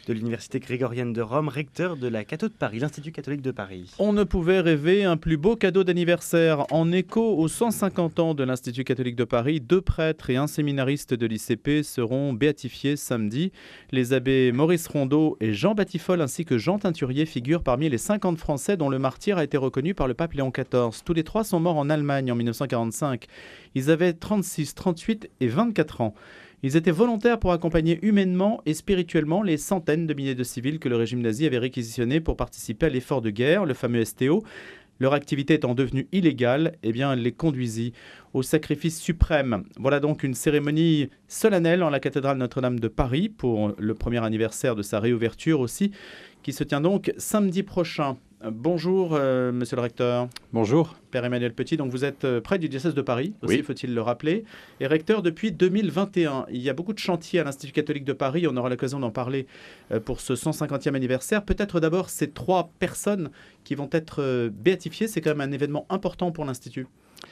de l'Université grégorienne de Rome, recteur de la Catho de Paris, l'Institut catholique de Paris. On ne pouvait rêver un plus beau cadeau d'anniversaire. En écho aux 150 ans de l'Institut catholique de Paris, 2 prêtres et un séminariste de l'ICP seront béatifiés samedi. Les abbés Maurice Rondeau et Jean Batifol ainsi que Jean Teinturier figurent parmi les 50 Français dont le martyre a été reconnu par le pape Léon XIV. Tous les 3 sont morts en Allemagne en 1945. Ils avaient 36, 38 et 24 ans. Ils étaient volontaires pour accompagner humainement et spirituellement les centaines de milliers de civils que le régime nazi avait réquisitionnés pour participer à l'effort de guerre, le fameux STO. Leur activité étant devenue illégale, elle les conduisit au sacrifice suprême. Voilà donc une cérémonie solennelle en la cathédrale Notre-Dame de Paris pour le premier anniversaire de sa réouverture aussi, qui se tient donc samedi prochain. Bonjour, monsieur le recteur. Bonjour. Père Emmanuel Petit, donc vous êtes prêtre du diocèse de Paris, aussi oui. Faut-il le rappeler, et recteur depuis 2021. Il y a beaucoup de chantiers à l'Institut catholique de Paris, on aura l'occasion d'en parler pour ce 150e anniversaire. Peut-être d'abord ces 3 personnes qui vont être béatifiées, c'est quand même un événement important pour l'Institut.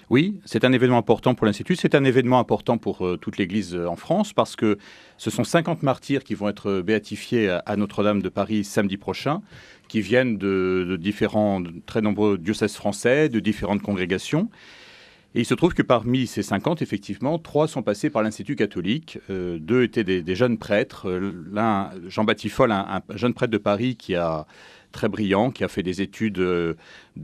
Oui, c'est un événement important pour l'Institut, c'est un événement important pour toute l'Église en France, parce que ce sont 50 martyrs qui vont être béatifiés à Notre-Dame de Paris samedi prochain, qui viennent de différents, de très nombreux diocèses français, de différentes congrégations. Et il se trouve que parmi ces 50, effectivement, 3 sont passés par l'Institut catholique. 2 étaient des jeunes prêtres. L'un, Jean Batifol, un jeune prêtre de Paris très brillant, qui a fait des études de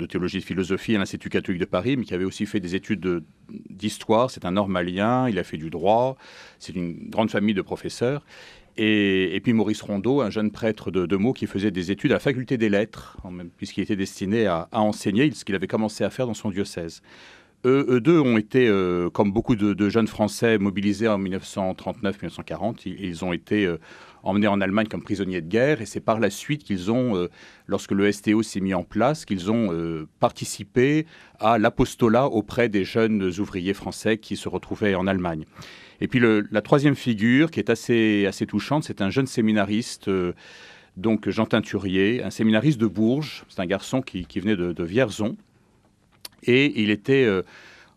théologie et de philosophie à l'Institut catholique de Paris, mais qui avait aussi fait des études d'histoire. C'est un normalien, il a fait du droit. C'est une grande famille de professeurs. Et puis Maurice Rondeau, un jeune prêtre de Meaux qui faisait des études à la faculté des lettres, puisqu'il était destiné à enseigner, ce qu'il avait commencé à faire dans son diocèse. Eux deux ont été, comme beaucoup de jeunes Français mobilisés en 1939-1940, ils ont été emmenés en Allemagne comme prisonniers de guerre, et c'est par la suite qu'ils ont, lorsque le STO s'est mis en place, qu'ils ont participé à l'apostolat auprès des jeunes ouvriers français qui se retrouvaient en Allemagne. Et puis la troisième figure, qui est assez touchante, c'est un jeune séminariste, donc Jean Teinturier, un séminariste de Bourges. C'est un garçon qui venait de Vierzon. Et il était,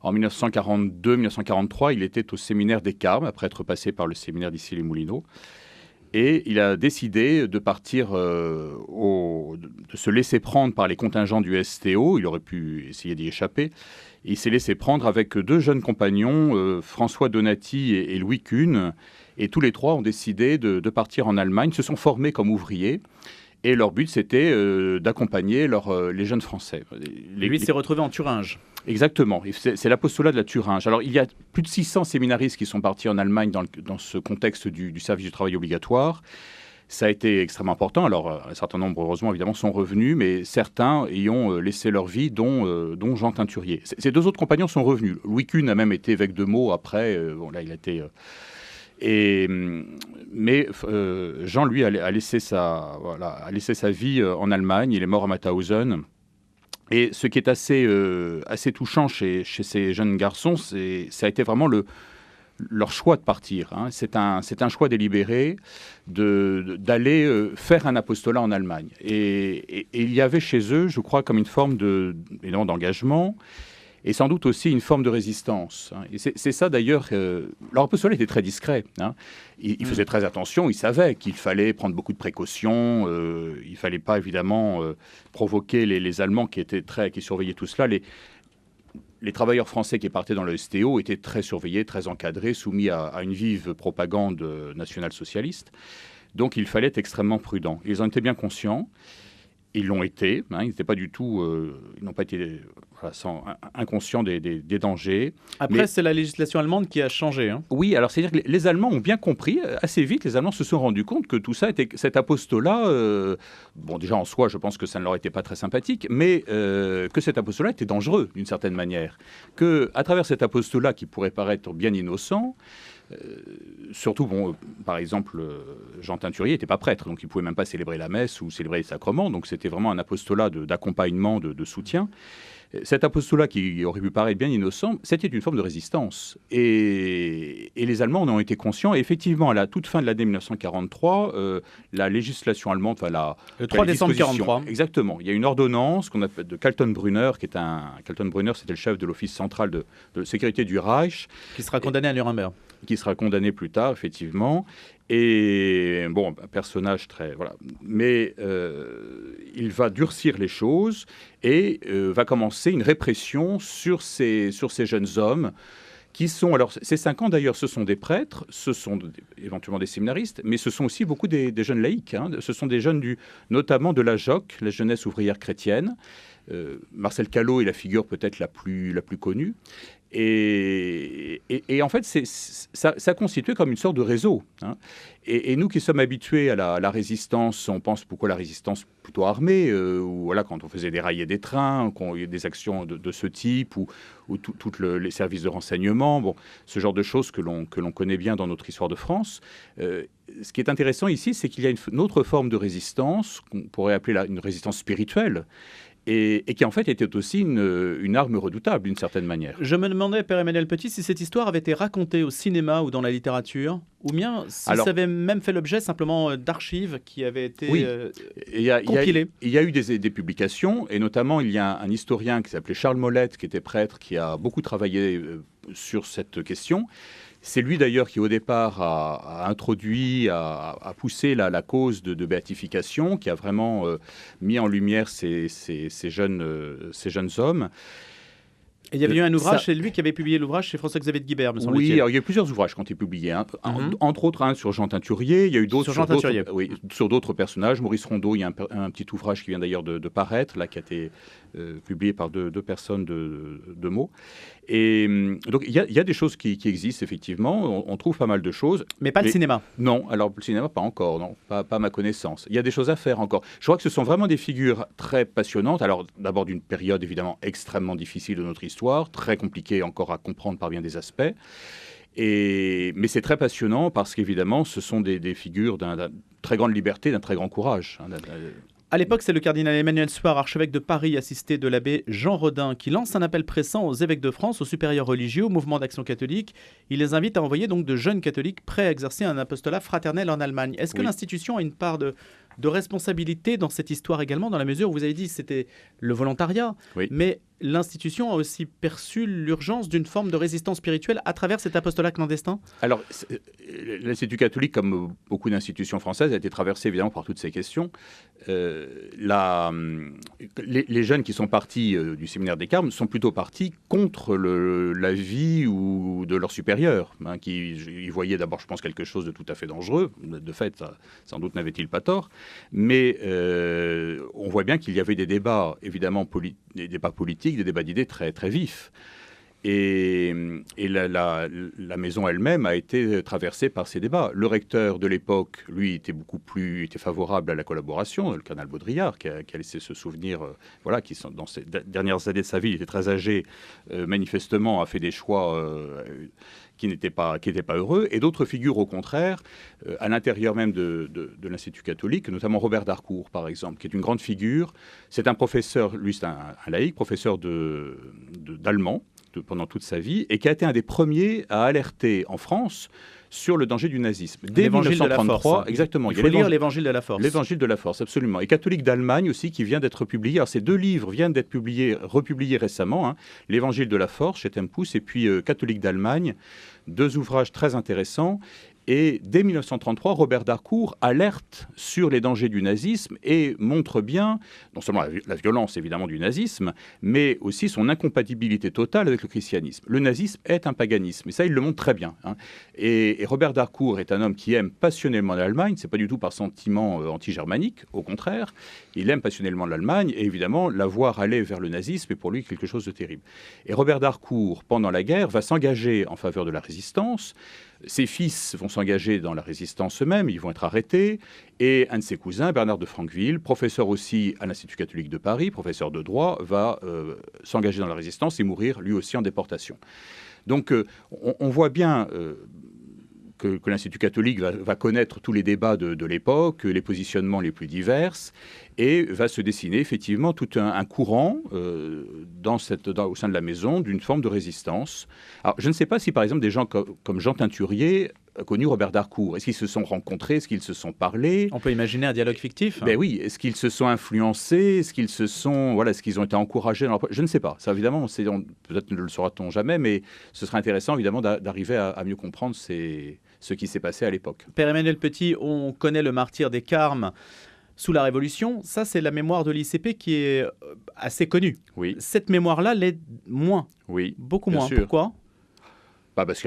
en 1942-1943, il était au séminaire des Carmes, après être passé par le séminaire d'Issy-les-Moulineaux. Et il a décidé de partir, de se laisser prendre par les contingents du STO. Il aurait pu essayer d'y échapper. Il s'est laissé prendre avec 2 jeunes compagnons, François Donati et Louis Kuhn. Et tous les 3 ont décidé de partir en Allemagne, se sont formés comme ouvriers. Et leur but, c'était d'accompagner les jeunes Français. Lui s'est retrouvé en Thuringe. Exactement. C'est l'apostolat de la Thuringe. Alors, il y a plus de 600 séminaristes qui sont partis en Allemagne dans ce contexte du service du travail obligatoire. Ça a été extrêmement important. Alors, un certain nombre, heureusement, évidemment, sont revenus, mais certains y ont laissé leur vie, dont Jean Teinturier. Ces 2 autres compagnons sont revenus. Louis Kuhn a même été évêque de Meaux après. Là, il a été... Mais Jean, lui, a laissé sa vie en Allemagne. Il est mort à Mauthausen. Et ce qui est assez touchant chez ces jeunes garçons, ça a été vraiment leur choix de partir. Hein. C'est un choix délibéré d'aller faire un apostolat en Allemagne. Et il y avait chez eux, je crois, comme une forme d'engagement, et sans doute aussi une forme de résistance. Et c'est ça d'ailleurs, leur apostolat était très discret. Hein. Ils faisaient très attention, ils savaient qu'il fallait prendre beaucoup de précautions, il ne fallait pas évidemment provoquer les Allemands qui surveillaient tout cela. Les travailleurs français qui partaient dans le STO étaient très surveillés, très encadrés, soumis à une vive propagande nationale-socialiste. Donc il fallait être extrêmement prudent. Ils en étaient bien conscients. Ils l'ont été, hein, ils n'étaient pas du tout, ils n'ont pas été inconscients des dangers. Après, c'est la législation allemande qui a changé. Hein. Oui, alors c'est-à-dire que les Allemands ont bien compris, assez vite, les Allemands se sont rendus compte que tout ça, cet apostolat, bon déjà en soi, je pense que ça ne leur était pas très sympathique, mais que cet apostolat était dangereux d'une certaine manière. Qu'à travers cet apostolat qui pourrait paraître bien innocent, surtout, par exemple, Jean Teinturier n'était pas prêtre, donc il ne pouvait même pas célébrer la messe ou célébrer les sacrements, donc c'était vraiment un apostolat d'accompagnement, de soutien. Cet apostolat qui aurait pu paraître bien innocent, c'était une forme de résistance. Et les Allemands en ont été conscients. Et effectivement, à la toute fin de l'année 1943, la législation allemande... Le 3 décembre 1943. Exactement. Il y a une ordonnance qu'on appelle de Kaltenbrunner, Kaltenbrunner, c'était le chef de l'Office central de sécurité du Reich. Qui sera condamné à Nuremberg. Qui sera condamné plus tard, effectivement. Et bon, un personnage très... Voilà. Mais il va durcir les choses et va commencer une répression sur ces jeunes hommes qui sont... Alors, ces 5 ans, d'ailleurs, ce sont des prêtres, ce sont éventuellement des séminaristes, mais ce sont aussi beaucoup des jeunes laïcs. Hein. Ce sont des jeunes, notamment de la JOC, la Jeunesse ouvrière chrétienne. Marcel Callot est la figure peut-être la plus connue. Et en fait, ça constituait comme une sorte de réseau. Hein. Et nous qui sommes habitués à la résistance, on pense beaucoup à la résistance plutôt armée, où voilà, quand on faisait dérailler des trains, quand il y a des actions de ce type, ou tous les services de renseignement, bon, ce genre de choses que l'on connaît bien dans notre histoire de France. Ce qui est intéressant ici, c'est qu'il y a une autre forme de résistance, qu'on pourrait appeler une résistance spirituelle, et qui en fait était aussi une arme redoutable d'une certaine manière. Je me demandais, Père Emmanuel Petit, si cette histoire avait été racontée au cinéma ou dans la littérature, ou bien si ça avait même fait l'objet simplement d'archives qui avaient été compilées. Il y a eu des publications, et notamment il y a un historien qui s'appelait Charles Molette, qui était prêtre, qui a beaucoup travaillé sur cette question. C'est lui d'ailleurs qui au départ a introduit, a poussé la cause de béatification, qui a vraiment mis en lumière ces jeunes hommes. Et il y avait eu un ouvrage, c'est lui qui avait publié l'ouvrage chez François-Xavier de Guibert, me semble-t-il. Oui, alors, il y a eu plusieurs ouvrages quand il publiait. Hein. Entre autres, un sur Jean Teinturier. Il y a eu d'autres sur d'autres personnages. Maurice Rondeau, il y a un petit ouvrage qui vient d'ailleurs de paraître, là, qui a été publié par deux personnes de mots. Et donc, il y a des choses qui existent, effectivement. On trouve pas mal de choses. Mais pas le cinéma. Non, alors le cinéma, pas encore. Non, pas à ma connaissance. Il y a des choses à faire encore. Je crois que ce sont vraiment des figures très passionnantes. Alors, d'abord, d'une période, évidemment, extrêmement difficile de notre histoire, très compliquée encore à comprendre par bien des aspects. Mais c'est très passionnant parce qu'évidemment, ce sont des figures d'une très grande liberté, d'un très grand courage. À l'époque, c'est le cardinal Emmanuel Suard, archevêque de Paris, assisté de l'abbé Jean Rodin, qui lance un appel pressant aux évêques de France, aux supérieurs religieux, au mouvement d'action catholique. Il les invite à envoyer donc de jeunes catholiques prêts à exercer un apostolat fraternel en Allemagne. Est-ce que l'institution a une part de responsabilité dans cette histoire également, dans la mesure où vous avez dit que c'était le volontariat, mais l'institution a aussi perçu l'urgence d'une forme de résistance spirituelle à travers cet apostolat clandestin? Alors, l'Institut catholique, comme beaucoup d'institutions françaises, a été traversé évidemment par toutes ces questions. Les jeunes qui sont partis du séminaire des Carmes sont plutôt partis contre l'avis ou de leurs supérieurs, hein, qui y voyaient d'abord, je pense, quelque chose de tout à fait dangereux. De fait, sans doute n'avait-il pas tort. Mais on voit bien qu'il y avait des débats, évidemment, des débats politiques, des débats d'idées très, très vifs. Et la maison elle-même a été traversée par ces débats. Le recteur de l'époque, lui, était favorable à la collaboration, le cardinal Baudrillard, qui a laissé se souvenir, voilà, qui sont dans ces dernières années de sa vie, il était très âgé, manifestement a fait des choix qui n'étaient pas heureux, et d'autres figures, au contraire, à l'intérieur même de l'Institut catholique, notamment Robert d'Harcourt, par exemple, qui est une grande figure. C'est un professeur, lui c'est un laïc, professeur d'allemand, pendant toute sa vie, et qui a été un des premiers à alerter en France sur le danger du nazisme. Dès 1933, exactement. Il faut lire l'Évangile de la Force. L'Évangile de la Force, absolument. Et Catholique d'Allemagne aussi, qui vient d'être publié. Alors, ces 2 livres viennent d'être republiés récemment. Hein. L'Évangile de la Force, chez Tempus, et puis Catholique d'Allemagne. 2 ouvrages très intéressants. Et dès 1933, Robert d'Harcourt alerte sur les dangers du nazisme et montre bien, non seulement la violence évidemment du nazisme, mais aussi son incompatibilité totale avec le christianisme. Le nazisme est un paganisme, et ça il le montre très bien. Hein. Et Robert d'Harcourt est un homme qui aime passionnément l'Allemagne, c'est pas du tout par sentiment anti-germanique, au contraire, il aime passionnément l'Allemagne, et évidemment la voir aller vers le nazisme est pour lui quelque chose de terrible. Et Robert d'Harcourt, pendant la guerre, va s'engager en faveur de la résistance. Ses fils vont s'engager dans la résistance eux-mêmes, ils vont être arrêtés, et un de ses cousins, Bernard de Franqueville, professeur aussi à l'Institut catholique de Paris, professeur de droit, va s'engager dans la résistance et mourir lui aussi en déportation. Donc on voit bien que l'Institut catholique va connaître tous les débats de l'époque, les positionnements les plus divers, et va se dessiner effectivement tout un courant au sein de la maison d'une forme de résistance. Alors, je ne sais pas si, par exemple, des gens comme Jean Teinturier a connu Robert d'Harcourt. Est-ce qu'ils se sont rencontrés? Est-ce qu'ils se sont parlé? On peut imaginer un dialogue fictif. Ben oui. Est-ce qu'ils se sont influencés? Est-ce qu'ils ont été encouragés? Je ne sais pas. Ça, évidemment, peut-être ne le saura-t-on jamais, mais ce serait intéressant, évidemment, d'arriver à mieux comprendre ce ce qui s'est passé à l'époque. Père Emmanuel Petit, on connaît le martyre des Carmes sous la Révolution. Ça, c'est la mémoire de l'ICP qui est assez connue. Oui. Cette mémoire-là l'est moins. Oui. Beaucoup bien moins. sûr. Pourquoi ?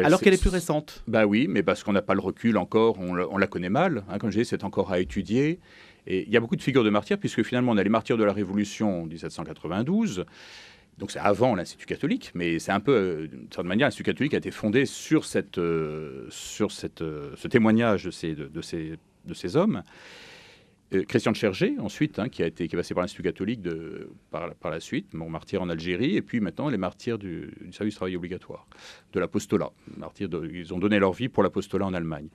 Alors qu'elle est plus récente. Bah oui, mais parce qu'on n'a pas le recul encore, on la connaît mal. Hein, comme je dis, c'est encore à étudier. Et il y a beaucoup de figures de martyrs, puisque finalement, on a les martyrs de la Révolution en 1792. Donc c'est avant l'Institut catholique, mais c'est un peu, d'une certaine manière, l'Institut catholique a été fondé sur ce témoignage de ces hommes. Christian de Chergé, ensuite, hein, qui est passé par l'Institut catholique par la suite, mon martyr en Algérie, et puis maintenant les martyrs du service travail obligatoire, de l'apostolat. Ils ont donné leur vie pour l'apostolat en Allemagne.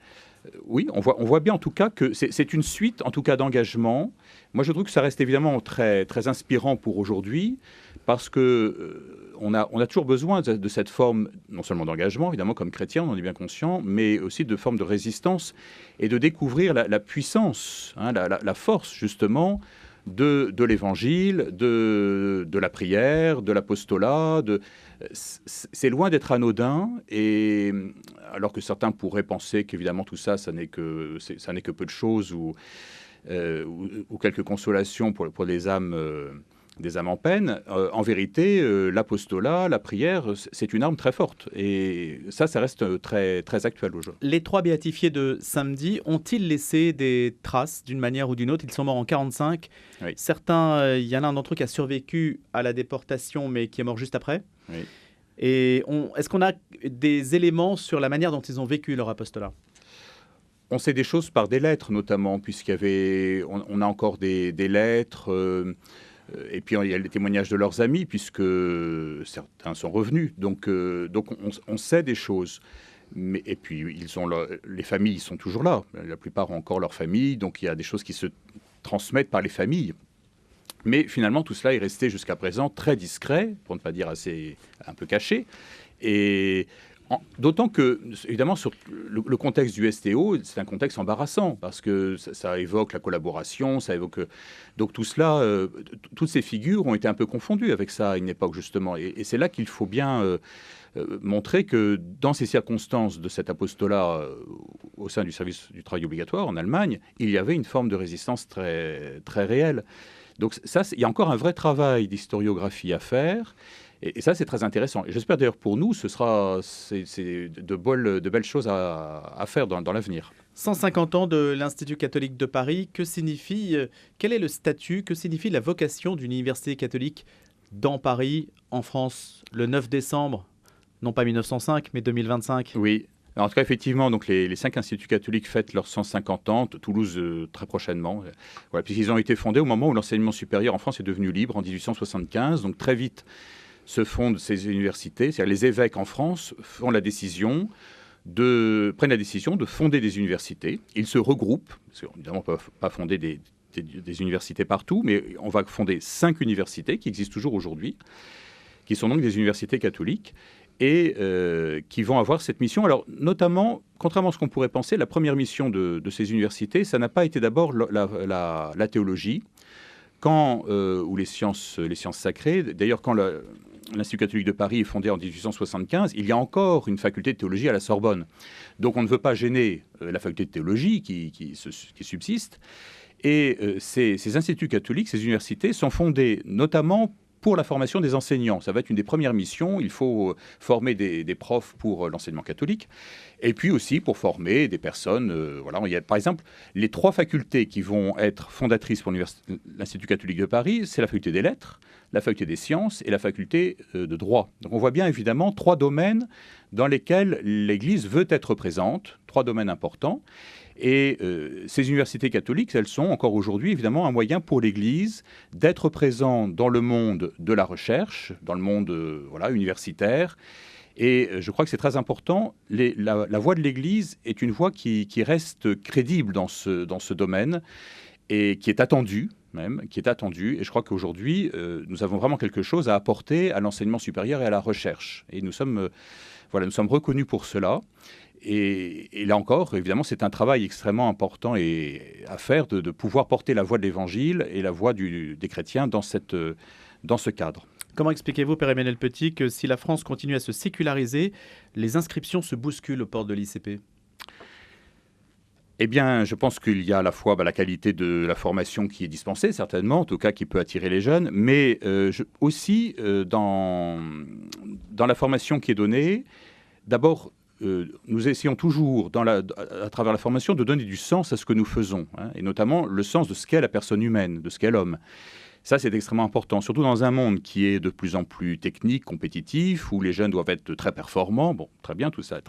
Oui, on voit bien en tout cas que c'est une suite, en tout cas, d'engagement. Moi, je trouve que ça reste évidemment très, très inspirant pour aujourd'hui, parce que on a toujours besoin de cette forme, non seulement d'engagement, évidemment, comme chrétien, on en est bien conscient, mais aussi de forme de résistance et de découvrir la puissance, hein, la force, justement, de l'évangile, de la prière, de l'apostolat. C'est loin d'être anodin, et alors que certains pourraient penser qu'évidemment tout ça, ça n'est que peu de choses ou quelques consolations pour des âmes en peine. En vérité, l'apostolat, la prière, c'est une arme très forte. Et ça reste très, très actuel aujourd'hui. Les 3 béatifiés de samedi ont-ils laissé des traces d'une manière ou d'une autre ? Ils sont morts en 1945. Oui. Certains, il y en a un d'entre eux qui a survécu à la déportation, mais qui est mort juste après. Oui. Et est-ce qu'on a des éléments sur la manière dont ils ont vécu leur apostolat ? On sait des choses par des lettres, notamment, on a encore des lettres... et puis il y a les témoignages de leurs amis, puisque certains sont revenus. Donc on sait des choses. Et puis les familles sont toujours là. La plupart ont encore leur famille. Donc il y a des choses qui se transmettent par les familles. Mais finalement, tout cela est resté jusqu'à présent très discret, pour ne pas dire un peu caché. Et d'autant que, évidemment, sur le contexte du STO, c'est un contexte embarrassant, parce que ça évoque la collaboration, ça évoque... Donc tout cela, toutes ces figures ont été un peu confondues avec ça à une époque, justement. Et c'est là qu'il faut bien montrer que dans ces circonstances de cet apostolat au sein du service du travail obligatoire en Allemagne, il y avait une forme de résistance très, très réelle. Donc ça, il y a encore un vrai travail d'historiographie à faire. Et ça, c'est très intéressant. Et j'espère d'ailleurs pour nous, c'est de belles choses à faire dans l'avenir. 150 ans de l'Institut catholique de Paris, quel est le statut, que signifie la vocation d'une université catholique dans Paris, en France, le 9 décembre, non pas 1905, mais 2025 ? Oui. Alors, en tout cas, effectivement, donc les 5 instituts catholiques fêtent leurs 150 ans, Toulouse très prochainement. Voilà, puisqu'ils ont été fondés au moment où l'enseignement supérieur en France est devenu libre, en 1875. Donc très vite se fondent ces universités. C'est-à-dire les évêques en France prennent la décision de fonder des universités. Ils se regroupent, parce qu'évidemment, on ne peut pas fonder des universités partout, mais on va fonder 5 universités qui existent toujours aujourd'hui, qui sont donc des universités catholiques, et qui vont avoir cette mission. Alors, notamment, contrairement à ce qu'on pourrait penser, la première mission de ces universités, ça n'a pas été d'abord la théologie, ou les sciences sacrées. D'ailleurs, quand l'Institut catholique de Paris est fondé en 1875, il y a encore une faculté de théologie à la Sorbonne. Donc, on ne veut pas gêner la faculté de théologie qui subsiste. Et ces instituts catholiques, ces universités, sont fondées notamment pour la formation des enseignants. Ça va être une des premières missions. Il faut former des profs pour l'enseignement catholique, et puis aussi pour former des personnes. Voilà. Il y a, par exemple, les 3 facultés qui vont être fondatrices pour l'Institut catholique de Paris, c'est la faculté des lettres, la faculté des sciences et la faculté de droit. Donc on voit bien évidemment 3 domaines dans lesquels l'Église veut être présente, 3 domaines importants. Et ces universités catholiques, elles sont encore aujourd'hui évidemment un moyen pour l'Église d'être présente dans le monde de la recherche, dans le monde universitaire. Et je crois que c'est très important. La voix de l'Église est une voix qui reste crédible dans ce domaine et qui est attendue même, Et je crois qu'aujourd'hui, nous avons vraiment quelque chose à apporter à l'enseignement supérieur et à la recherche. Et nous sommes reconnus pour cela. Et là encore, évidemment, c'est un travail extrêmement important à faire de pouvoir porter la voix de l'Évangile et la voix des chrétiens dans ce cadre. Comment expliquez-vous, Père Emmanuel Petit, que si la France continue à se séculariser, les inscriptions se bousculent aux portes de l'ICP ? Eh bien, je pense qu'il y a à la fois la qualité de la formation qui est dispensée, certainement, en tout cas qui peut attirer les jeunes, mais aussi dans la formation qui est donnée, d'abord, nous essayons toujours, à travers la formation, de donner du sens à ce que nous faisons, hein, et notamment le sens de ce qu'est la personne humaine, de ce qu'est l'homme. Ça, c'est extrêmement important, surtout dans un monde qui est de plus en plus technique, compétitif, où les jeunes doivent être très performants. Bon, très bien, tout ça.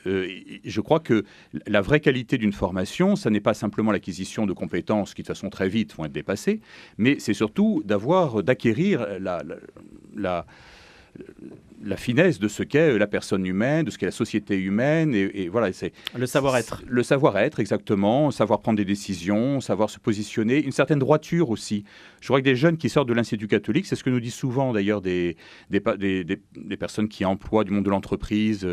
Je crois que la vraie qualité d'une formation, ça n'est pas simplement l'acquisition de compétences qui, de façon très vite, vont être dépassées, mais c'est surtout d'acquérir la finesse de ce qu'est la personne humaine, de ce qu'est la société humaine, et voilà, c'est le savoir-être. Le savoir-être, exactement, savoir prendre des décisions, savoir se positionner, une certaine droiture aussi. Je crois que des jeunes qui sortent de l'Institut catholique, c'est ce que nous disent souvent d'ailleurs des personnes qui emploient du monde de l'entreprise,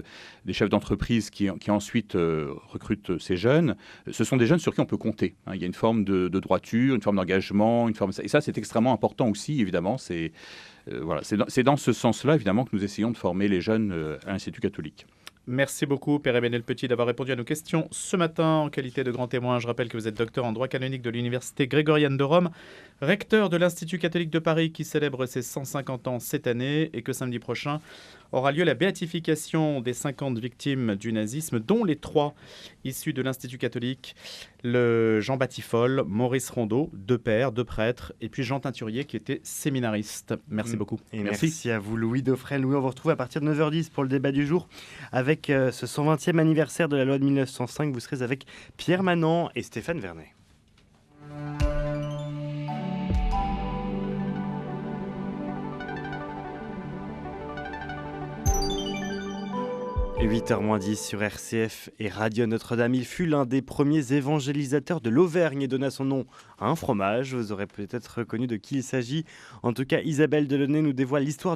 des chefs d'entreprise qui ensuite recrutent ces jeunes. Ce sont des jeunes sur qui on peut compter, hein. Il y a une forme de droiture, une forme d'engagement, et ça c'est extrêmement important aussi, évidemment. Voilà, c'est dans ce sens-là, évidemment, que nous essayons de former les jeunes à l'Institut catholique. Merci beaucoup, Père Emmanuel Petit, d'avoir répondu à nos questions ce matin en qualité de grand témoin. Je rappelle que vous êtes docteur en droit canonique de l'Université grégorienne de Rome, recteur de l'Institut catholique de Paris qui célèbre ses 150 ans cette année et que samedi prochain aura lieu la béatification des 50 victimes du nazisme, dont les 3 issus de l'Institut catholique, le Jean Batifolle, Maurice Rondeau, 2 pères, 2 prêtres, et puis Jean Teinturier qui était séminariste. Merci beaucoup. Et merci à vous, Louis Dauphren. Louis, on vous retrouve à partir de 9h10 pour le débat du jour avec ce 120e anniversaire de la loi de 1905. Vous serez avec Pierre Manant et Stéphane Vernet. 8h-10 sur RCF et Radio Notre-Dame. Il fut l'un des premiers évangélisateurs de l'Auvergne et donna son nom à un fromage. Vous aurez peut-être reconnu de qui il s'agit. En tout cas, Isabelle Delaunay nous dévoile l'histoire du